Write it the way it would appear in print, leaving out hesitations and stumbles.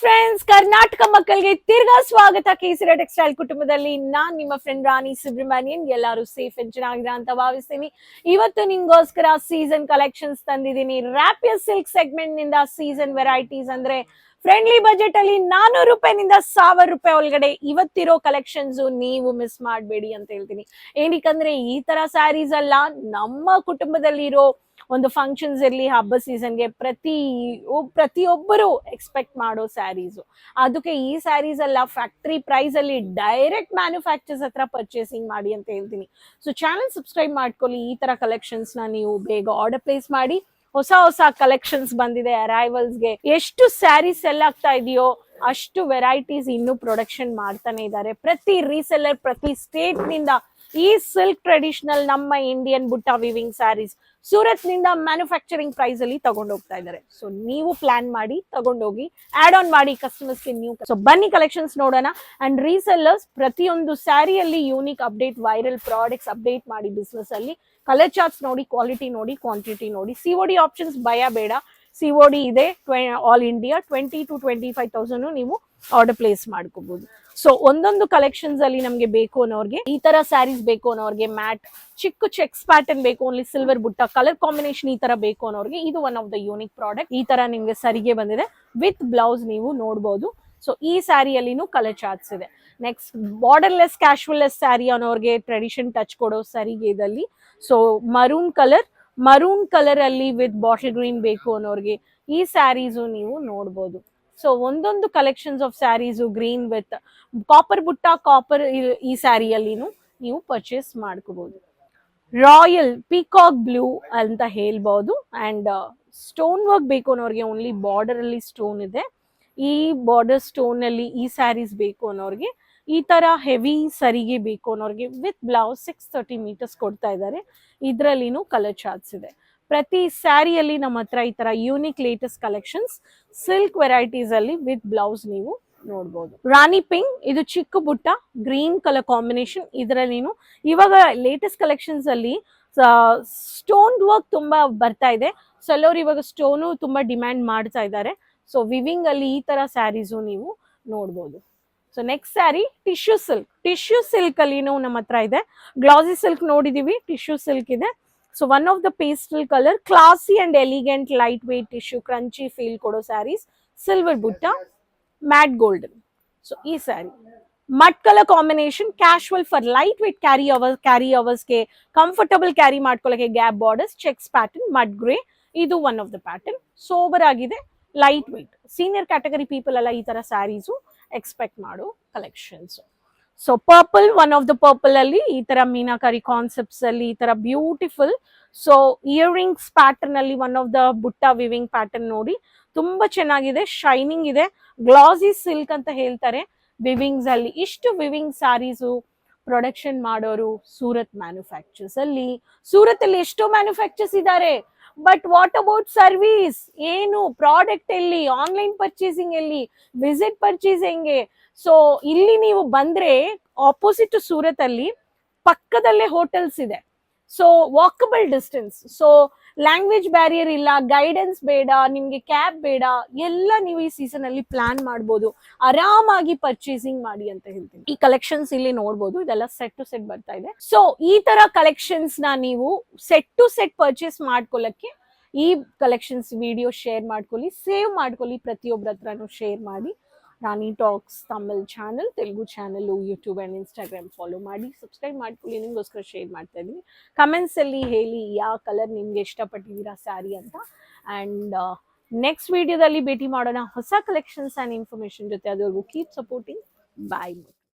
Friends, Karnataka ಮಕ್ಕಳಿಗೆ ತಿರ್ಗಾ ಸ್ವಾಗತ ಕೇಸರಿ ಟೆಕ್ಸ್ಟೈಲ್ ಕುಟುಂಬದಲ್ಲಿ. ನಾನ್ ನಿಮ್ಮ ಫ್ರೆಂಡ್ ರಾಣಿ ಸುಬ್ರಹ್ಮಣ್ಯನ್. ಎಲ್ಲರೂ ಸೇಫ್ ಅಂಡ್ ಚೆನ್ನಾಗಿದೆ ಅಂತ ಭಾವಿಸ್ತೀನಿ. ಇವತ್ತು ನಿಮ್ಗೋಸ್ಕರ ಸೀಸನ್ ಕಲೆಕ್ಷನ್ಸ್ ತಂದಿದ್ದೀನಿ. ರ್ಯಾಪಿಯರ್ ಸಿಲ್ಕ್ ಸೆಗ್ಮೆಂಟ್ ನಿಂದ ಸೀಸನ್ ವೆರೈಟೀಸ್ ಅಂದ್ರೆ ಫ್ರೆಂಡ್ಲಿ ಬಜೆಟ್ ಅಲ್ಲಿ 400 ರೂಪಾಯಿನಿಂದ 1000 ರೂಪಾಯಿ ಒಳಗಡೆ ಇವತ್ತಿರೋ ಕಲೆಕ್ಷನ್ಸ್ ನೀವು ಮಿಸ್ ಮಾಡಬೇಡಿ ಅಂತ ಹೇಳ್ತೀನಿ. ಏನಕ್ಕಂದ್ರೆ ಈ ತರ ಸ್ಯಾರೀಸ್ ಅಲ್ಲ, ನಮ್ಮ ಕುಟುಂಬದಲ್ಲಿ ಇರೋ ಒಂದು ಫಂಕ್ಷನ್ಸ್ ಇರ್ಲಿ, ಹಬ್ಬ ಸೀಸನ್ಗೆ ಪ್ರತಿಯೊಬ್ಬರು ಎಕ್ಸ್ಪೆಕ್ಟ್ ಮಾಡೋ ಸ್ಯಾರೀಸು. ಅದಕ್ಕೆ ಈ ಸ್ಯಾರೀಸ್ ಎಲ್ಲ ಫ್ಯಾಕ್ಟ್ರಿ ಪ್ರೈಸ್ ಅಲ್ಲಿ ಡೈರೆಕ್ಟ್ ಮ್ಯಾನುಫ್ಯಾಕ್ಚರ್ಸ್ ಹತ್ರ ಪರ್ಚೇಸಿಂಗ್ ಮಾಡಿ ಅಂತ ಹೇಳ್ತೀನಿ. ಸೊ ಚಾನಲ್ ಸಬ್ಸ್ಕ್ರೈಬ್ ಮಾಡ್ಕೊಳ್ಳಿ. ಈ ತರ ಕಲೆಕ್ಷನ್ಸ್ ನ ನೀವು ಬೇಗ ಆರ್ಡರ್ ಪ್ಲೇಸ್ ಮಾಡಿ. ಹೊಸ ಹೊಸ ಕಲೆಕ್ಷನ್ಸ್ ಬಂದಿದೆ ಅರೈವಲ್ಸ್ಗೆ. ಎಷ್ಟು ಸ್ಯಾರೀಸ್ ಸೆಲ್ ಆಗ್ತಾ ಇದೆಯೋ ಅಷ್ಟು ವೆರೈಟೀಸ್ ಇನ್ನೂ ಪ್ರೊಡಕ್ಷನ್ ಮಾಡ್ತಾನೆ ಇದ್ದಾರೆ. ಪ್ರತಿ ರೀಸೆಲ್ಲರ್ ಪ್ರತಿ ಸ್ಟೇಟ್ ನಿಂದ ಈ ಸಿಲ್ಕ್ ಟ್ರೆಡಿಷನಲ್ ನಮ್ಮ ಇಂಡಿಯನ್ ಬುಟ್ಟ ವಿವಿಂಗ್ ಸ್ಯಾರೀಸ್ ಸೂರತ್ ನಿಂದ ಮ್ಯಾನುಫ್ಯಾಕ್ಚರಿಂಗ್ ಪ್ರೈಸ್ ಅಲ್ಲಿ ತಗೊಂಡು ಹೋಗ್ತಾ ಇದ್ದಾರೆ. ಸೊ ನೀವು ಪ್ಲಾನ್ ಮಾಡಿ ತಗೊಂಡೋಗಿ ಆಡ್ ಆನ್ ಮಾಡಿ ಕಸ್ಟಮರ್ಸ್ಗೆ ನ್ಯೂ. ಸೊ ಬನ್ನಿ ಕಲೆಕ್ಷನ್ಸ್ ನೋಡೋಣ. ಅಂಡ್ ರೀಸೆಲ್ಲರ್ಸ್ ಪ್ರತಿಯೊಂದು ಸ್ಯಾರಿಯಲ್ಲಿ unique update, viral products update ಮಾಡಿ ಬಿಸ್ನೆಸ್ ಅಲ್ಲಿ. ಕಲರ್ ಚಾರ್ಟ್ಸ್ ನೋಡಿ, ಕ್ವಾಲಿಟಿ ನೋಡಿ, ಕ್ವಾಂಟಿಟಿ ನೋಡಿ. ಸಿಒಡಿ ಆಪ್ಷನ್ಸ್ ಭಯ ಬೇಡ, ಸಿಒಡಿ ಇದೆ. ಆಲ್ ಇಂಡಿಯಾ 20,000 to 25,000 ನೀವು ಆರ್ಡರ್ ಪ್ಲೇಸ್ ಮಾಡ್ಕೋಬಹುದು. ಸೊ ಒಂದೊಂದು ಕಲೆಕ್ಷನ್ಸ್ ಅಲ್ಲಿ ನಮ್ಗೆ ಬೇಕು ಅನ್ನೋರ್ಗೆ, ಈ ತರ ಸ್ಯಾರೀಸ್ ಬೇಕು ಅನ್ನೋರ್ಗೆ, ಮ್ಯಾಟ್ ಚಿಕ್ಕ ಚೆಕ್ಸ್ ಪ್ಯಾಟರ್ನ್ ಬೇಕು, ಓನ್ಲಿ ಸಿಲ್ವರ್ ಬುಟ್ಟ ಕಲರ್ ಕಾಂಬಿನೇಷನ್ ಈ ತರ ಬೇಕು ಅನ್ನೋರ್ಗೆ ಇದು one of the unique product. ಈ ತರ ನಿಮ್ಗೆ ಸರಿಗೆ ಬಂದಿದೆ ವಿತ್ ಬ್ಲೌಸ್ ನೀವು ನೋಡಬಹುದು. ಸೊ ಈ ಸ್ಯಾರಿಯಲ್ಲಿನೂ ಕಲರ್ ಚಾರ್ಟ್ಸ್ ಇದೆ. ನೆಕ್ಸ್ಟ್ ಬಾರ್ಡರ್ಲೆಸ್ ಕ್ಯಾಶುವಲ್ ಸ್ಯಾರಿ ಅನ್ನೋರ್ಗೆ ಟ್ರೆಡಿಷನ್ ಟಚ್ ಕೊಡೋ ಸರಿಗೆ ಇದಲ್ಲಿ. ಸೊ ಮರೂನ್ ಕಲರ್ ಅಲ್ಲಿ ವಿತ್ ಬಾಟಲ್ ಗ್ರೀನ್ ಬೇಕು ಅನ್ನೋರ್ಗೆ ಈ ಸ್ಯಾರೀಸು ನೀವು ನೋಡಬಹುದು. ಸೊ ಒಂದೊಂದು collections of saris green with copper butta, copper ಈ ಸ್ಯಾರಿಯಲ್ಲಿನೂ ನೀವು ಪರ್ಚೇಸ್ ಮಾಡ್ಕೋಬಹುದು. ರಾಯಲ್ ಪೀಕಾಕ್ ಬ್ಲೂ ಅಂತ ಹೇಳ್ಬಹುದು. ಅಂಡ್ ಸ್ಟೋನ್ ವರ್ಕ್ ಬೇಕು ಅನ್ನೋರ್ಗೆ ಓನ್ಲಿ ಬಾರ್ಡರ್ ಅಲ್ಲಿ ಸ್ಟೋನ್ ಇದೆ. ಈ ಬಾರ್ಡರ್ ಸ್ಟೋನ್ ಅಲ್ಲಿ ಈ ಸ್ಯಾರೀಸ್ ಬೇಕು ಅನ್ನೋರ್ಗೆ, ಈ ತರ ಹೆವಿ ಸರಿಗೆ ಬೇಕು ಅನ್ನೋರ್ಗೆ ವಿತ್ ಬ್ಲೌಸ್ 630 ಮೀಟರ್ಸ್ ಕೊಡ್ತಾ ಇದ್ದಾರೆ. ಇದ್ರಲ್ಲಿನೂ ಕಲರ್ ಚಾರ್ಟ್ಸ್ ಇದೆ. ಪ್ರತಿ ಸ್ಯಾರಿಯಲ್ಲಿ ನಮ್ಮ ಹತ್ರ ಈ ತರ unique latest collections silk varieties ಅಲ್ಲಿ ವಿತ್ ಬ್ಲೌಸ್ ನೀವು ನೋಡಬಹುದು. ರಾಣಿ ಪಿಂಕ್, ಇದು ಚಿಕ್ಕ ಬುಟ್ಟ ಗ್ರೀನ್ ಕಲರ್ ಕಾಂಬಿನೇಷನ್. ಇದರಲ್ಲಿನೂ ಇವಾಗ ಲೇಟೆಸ್ಟ್ ಕಲೆಕ್ಷನ್ಸ್ ಅಲ್ಲಿ ಸ್ಟೋನ್ ವರ್ಕ್ ತುಂಬಾ ಬರ್ತಾ ಇದೆ. ಸೊ ಎಲ್ಲರೂ ಇವಾಗ ಸ್ಟೋನು ತುಂಬಾ ಡಿಮ್ಯಾಂಡ್ ಮಾಡ್ತಾ ಇದ್ದಾರೆ. ಸೊ ವಿವಿಂಗ್ ಅಲ್ಲಿ ಈ ತರ ಸ್ಯಾರೀಸು ನೀವು ನೋಡಬಹುದು. So next sari tissue silk ಅಲ್ಲಿನೂ ನಮ್ಮ ಹತ್ರ ಇದೆ. ಗ್ಲಾಸಿ ಸಿಲ್ಕ್ ನೋಡಿದೀವಿ, ಟಿಶ್ಯೂ ಸಿಲ್ಕ್ ಇದೆ. So one of the pastel colour, classy and elegant light weight tissue crunchy feel ಕೊಡೋ saris. Silver butta, matte golden. So ಈ sari mud colour combination, casual for light weight carry ಅವರ್ಸ್ಗೆ comfortable carry ಮಾಡ್ಕೊಳ್ಳೋಕೆ. Gap borders, checks pattern, mud grey. ಇದು one of the pattern. Sober ಆಗಿದೆ, light weight. Senior category people ಎಲ್ಲ ಈ ತರ saris expect ಮಾಡೋ collections. So purple, one of the purple ಅಲ್ಲಿ ಈ ತರ ಮೀನಾಕಾರಿ ಕಾನ್ಸೆಪ್ಟ್ಸ್ ಅಲ್ಲಿ ಈ ತರ ಬ್ಯೂಟಿಫುಲ್. ಸೊ ಇಯರಿಂಗ್ಸ್ ಪ್ಯಾಟರ್ನ್ ಅಲ್ಲಿ ಒನ್ ಆಫ್ ದ ಬುಟ್ಟ ವಿವಿಂಗ್ ಪ್ಯಾಟರ್ನ್ ನೋಡಿ, ತುಂಬಾ ಚೆನ್ನಾಗಿದೆ, ಶೈನಿಂಗ್ ಇದೆ. ಗ್ಲಾಸಿ ಸಿಲ್ಕ್ ಅಂತ ಹೇಳ್ತಾರೆ ವಿವಿಂಗ್ಸ್ ಅಲ್ಲಿ. ಇಷ್ಟು ವಿವಿಂಗ್ ಸ್ಯಾರೀಸು ಪ್ರೊಡಕ್ಷನ್ ಮಾಡೋರು ಸೂರತ್ ಮ್ಯಾನುಫ್ಯಾಕ್ಚರ್ಸ್ ಅಲ್ಲಿ. ಸೂರತ್ ಅಲ್ಲಿ ಎಷ್ಟೋ ಮ್ಯಾನುಫ್ಯಾಕ್ಚರ್ಸ್ ಇದ್ದಾರೆ, ಬಟ್ ವಾಟ್ ಅಬೌಟ್ ಸರ್ವಿಸ್? ಏನು ಪ್ರಾಡಕ್ಟ್ ಎಲ್ಲಿ? ಆನ್ಲೈನ್ ಪರ್ಚೇಸಿಂಗ್ ಎಲ್ಲಿ? Visit purchasing? ಸೊ ಇಲ್ಲಿ ನೀವು ಬಂದ್ರೆ ಆಪೋಸಿಟ್ ಸೂರತ್ ಅಲ್ಲಿ ಪಕ್ಕದಲ್ಲೇ ಹೋಟೆಲ್ಸ್ ಇದೆ. So walkable distance. So language barrier ಇಲ್ಲ, ಗೈಡೆನ್ಸ್ ಬೇಡ, ನಿಮ್ಗೆ ಕ್ಯಾಬ್ ಬೇಡ, ಎಲ್ಲ ನೀವು ಈ ಸೀಸನ್ ಅಲ್ಲಿ ಪ್ಲಾನ್ ಮಾಡ್ಬೋದು. ಆರಾಮಾಗಿ ಪರ್ಚೇಸಿಂಗ್ ಮಾಡಿ ಅಂತ ಹೇಳ್ತೀನಿ. ಈ ಕಲೆಕ್ಷನ್ಸ್ ಇಲ್ಲಿ ನೋಡ್ಬೋದು, ಇದೆಲ್ಲ ಸೆಟ್ ಟು ಸೆಟ್ ಬರ್ತಾ ಇದೆ. ಸೊ ಈ ತರ ಕಲೆಕ್ಷನ್ಸ್ ನ ನೀವು ಸೆಟ್ ಟು ಸೆಟ್ ಪರ್ಚೇಸ್ ಮಾಡ್ಕೊಳ್ಳಕ್ಕೆ ಈ ಕಲೆಕ್ಷನ್ಸ್ ವಿಡಿಯೋ ಶೇರ್ ಮಾಡ್ಕೊಳ್ಳಿ, ಸೇವ್ ಮಾಡ್ಕೊಳ್ಳಿ, ಪ್ರತಿಯೊಬ್ಬರ ಹತ್ರನೂ ಶೇರ್ ಮಾಡಿ. Rani talks Tamil channel, Telugu channel, YouTube and Instagram follow ಮಾಡಿ, ಸಬ್ಸ್ಕ್ರೈಬ್ ಮಾಡ್ಕೊಳ್ಳಿ. ನಿಮ್ಗೋಸ್ಕರ ಶೇರ್ ಮಾಡ್ತಾ ಇದೀನಿ. ಕಮೆಂಟ್ಸ್ ಅಲ್ಲಿ ಹೇಳಿ ಯಾವ ಕಲರ್ ನಿಮ್ಗೆ ಇಷ್ಟಪಟ್ಟಿದ್ದೀರಾ ಸ್ಯಾರಿ ಅಂತ. ಅಂಡ್ ನೆಕ್ಸ್ಟ್ ವಿಡಿಯೋದಲ್ಲಿ ಭೇಟಿ ಮಾಡೋಣ ಹೊಸ ಕಲೆಕ್ಷನ್ಸ್ ಅಂಡ್ ಇನ್ಫಾರ್ಮೇಶನ್ ಜೊತೆ. ಅದುವರೆಗೂ ಕೀಪ್ ಸಪೋರ್ಟಿಂಗ್. ಬಾಯ್.